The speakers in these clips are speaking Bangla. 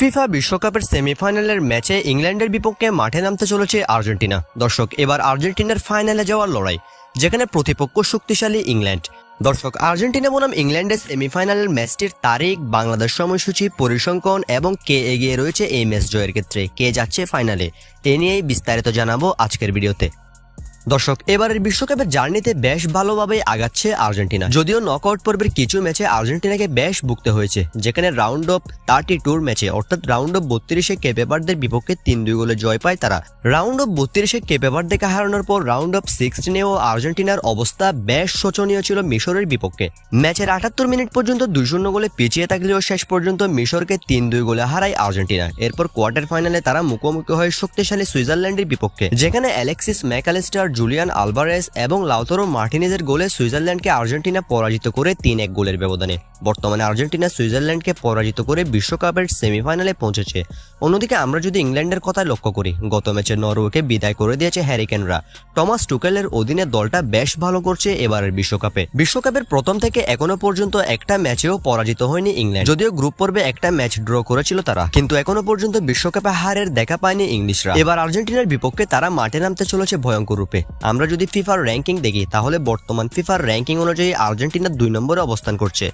ফিফা বিশ্বকাপের সেমিফাইনালের ম্যাচে ইংল্যান্ডের বিপক্ষে মাঠে নামতে চলেছে আর্জেন্টিনা। দর্শক, এবার আর্জেন্টিনার ফাইনালে যাওয়ার লড়াই, যেখানে প্রতিপক্ষ শক্তিশালী ইংল্যান্ড। দর্শক, আর্জেন্টিনা বনাম ইংল্যান্ডের সেমিফাইনালের ম্যাচটির তারিখ, বাংলাদেশ সময়সূচি, পরিসংখ্যান এবং কে এগিয়ে রয়েছে এই ম্যাচ জয়ের ক্ষেত্রে, কে যাচ্ছে ফাইনালে, এ নিয়েই বিস্তারিত জানাবো আজকের ভিডিওতে। দর্শক, এবারের বিশ্বকাপের জার্নিতে বেশ ভালোভাবেই আগাচ্ছে আর্জেন্টিনা। যদিও নকআউট পর্বের কিছু ম্যাচে আর্জেন্টিনাকে বেশ ভুগতে হয়েছে, যেখানে রাউন্ড অফ 32 ম্যাচে অর্থাৎ রাউন্ড অফ 32-এ কেপে ভার্দের বিপক্ষে 3-2 গোলে জয় পায় তারা। রাউন্ড অফ 32-এ কেপে ভার্দেকে হারানোর পর রাউন্ড অফ 16-এও আর্জেন্টিনার অবস্থা বেশ শোচনীয় ছিল মিশরের বিপক্ষে। ম্যাচের 78 মিনিট পর্যন্ত 2-0 গোলে পিছিয়ে থাকলেও শেষ পর্যন্ত মিশরকে 3-2 গোলে হারায় আর্জেন্টিনা। এরপর কোয়ার্টার ফাইনালে তারা মুখোমুখি হয় শক্তিশালী সুইজারল্যান্ডের বিপক্ষে, যেখানে অ্যালেক্সিস ম্যাকঅ্যালিস্টার, জুলিয়ান আলভারেজ এবং লাউতারো মার্টিনেজের গোলে সুইজারল্যান্ডকে আর্জেন্টিনা পরাজিত করে 3-1 গোলের ব্যবধানে। বর্তমানে আর্জেন্টিনা সুইজারল্যান্ডকে পরাজিত করে বিশ্বকাপের সেমিফাইনালে পৌঁছেছে। অন্যদিকে আমরা যদি ইংল্যান্ডের কথায় লক্ষ্য করি, গত ম্যাচে নরওয়েকে বিদায় করে দিয়েছে হ্যারিকেনরা। টমাস টুকেলের অধীনে দলটা বেশ ভালো করছে এবারের বিশ্বকাপের প্রথম থেকে এখনো পর্যন্ত একটা ম্যাচেও পরাজিত হয়নি ইংল্যান্ড। যদিও গ্রুপ পর্বে একটা ম্যাচ ড্র করেছিল তারা, কিন্তু এখনো পর্যন্ত বিশ্বকাপে হারের দেখা পায়নি ইংলিশরা। এবার আর্জেন্টিনার বিপক্ষে তারা মাঠে নামতে চলেছে ভয়ঙ্কর রূপে। আমরা যদি ফিফার র্যাঙ্কিং দেখি, তাহলে বর্তমান ফিফার র্যাঙ্কিং অনুযায়ী আর্জেন্টিনা 2 নম্বরে অবস্থান করছে।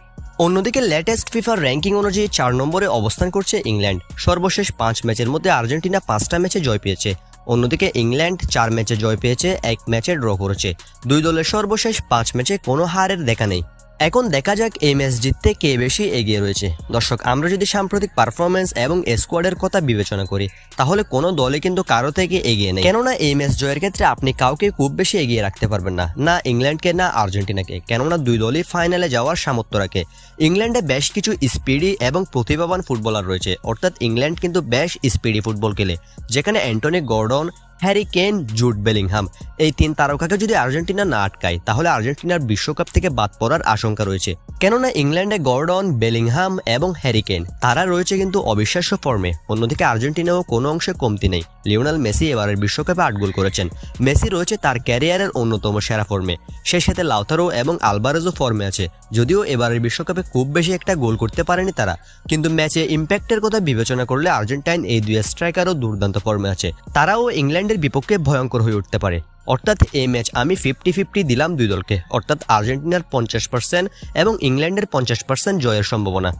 অন্যদিকে লেটেস্ট ফিফার র্যাঙ্কিং অনুযায়ী 4 নম্বরে অবস্থান করছে ইংল্যান্ড। সর্বশেষ 5 ম্যাচের মধ্যে আর্জেন্টিনা 5টা ম্যাচে জয় পেয়েছে। অন্যদিকে ইংল্যান্ড 4 ম্যাচে জয় পেয়েছে, 1 ম্যাচে ড্র করেছে। দুই দলের সর্বশেষ 5 ম্যাচে কোনো হারের দেখা নেই। এখন দেখা যাক এই ম্যাচ জিততে কে বেশি এগিয়ে রয়েছে। দর্শক, আমরা যদি সাম্প্রতিক পারফরমেন্স এবং স্কোয়াডের কথা বিবেচনা করি, তাহলে কোনো দলে কিন্তু কারো থেকে এগিয়ে নেই। কেননা এই ম্যাচ জয়ের ক্ষেত্রে আপনি কাউকে খুব বেশি এগিয়ে রাখতে পারবেন না, না ইংল্যান্ডকে না আর্জেন্টিনাকে, কেননা দুই দলই ফাইনালে যাওয়ার সামর্থ্য রাখে। ইংল্যান্ডে বেশ কিছু স্পিডি এবং প্রতিভাবান ফুটবলার রয়েছে, অর্থাৎ ইংল্যান্ড কিন্তু বেশ স্পিডি ফুটবল খেলে, যেখানে Anthony Gordon, Harry Kane, Jude Bellingham, এই 3 তারকাকে যদি আর্জেন্টিনা না আটকায়, তাহলে আর্জেন্টিনার বিশ্বকাপ থেকে বাদ পড়ার আশঙ্কা রয়েছে। কেননা ইংল্যান্ডে গর্ডন, বেলিংহাম এবং হ্যারি কেন তারা রয়েছে কিন্তু অবিশ্বাস্য ফর্মে। অন্যদিকে আর্জেন্টিনাও কোনো অংশে কমতি নেই। লিওনেল মেসি এবারের বিশ্বকাপে 8 গোল করেছেন। মেসি রয়েছে তার ক্যারিয়ারের অন্যতম সেরা ফর্মে। সেই সাথে লাউতারো এবং আলভারেজও ফর্মে আছে। যদিও এবারের বিশ্বকাপে খুব বেশি একটা গোল করতে পারেনি তারা, কিন্তু ম্যাচে ইম্প্যাক্টের কথা বিবেচনা করলে আর্জেন্টাইন এই 2 স্ট্রাইকারও দুর্দান্ত ফর্মে আছে। তারাও ইংল্যান্ডের বিপক্ষে ভয়ঙ্কর হয়ে উঠতে পারে। অর্থাৎ এই ম্যাচ আমি 50-50 দিলাম দুই দলকে, অর্থাৎ আর্জেন্টিনার 50% এবং ইংল্যান্ডের 50% জয়ের সম্ভাবনা।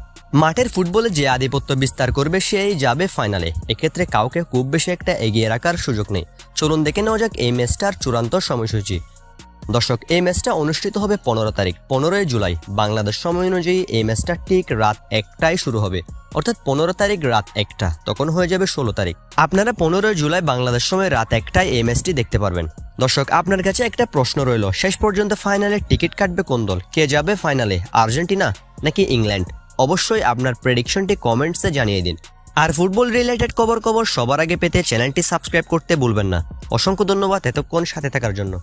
মাঠের ফুটবলে যে আধিপত্য বিস্তার করবে সেই যাবে ফাইনালে। এক্ষেত্রে কাউকে খুব বেশি একটা এগিয়ে রাখার সুযোগ নেই। চলুন দেখে নেওয়া যাক এই ম্যাচটার চূড়ান্ত সময়সূচি। দর্শক, এই ম্যাচটা অনুষ্ঠিত হবে 15 তারিখ, 15 জুলাই বাংলাদেশ সময় অনুযায়ী। এই ম্যাচটা ঠিক রাত 1টায় শুরু হবে, অর্থাৎ 15 তারিখ রাত 1টা, তখন হয়ে যাবে 16 তারিখ। আপনারা 15 জুলাই বাংলাদেশ সময় রাত 1টায় এই ম্যাচটি দেখতে পারবেন। দর্শক, আপনার কাছে একটা প্রশ্ন রইল, শেষ পর্যন্ত ফাইনালের টিকিট কাটবে কোন দল? কে যাবে ফাইনালে, আর্জেন্টিনা নাকি ইংল্যান্ড? অবশ্যই আপনার প্রেডিকশনটি কমেন্টসে জানিয়ে দিন। আর ফুটবল রিলেটেড খবর সবার আগে পেতে চ্যানেলটি সাবস্ক্রাইব করতে ভুলবেন না। অসংখ্য ধন্যবাদ এতক্ষণ সাথে থাকার জন্য।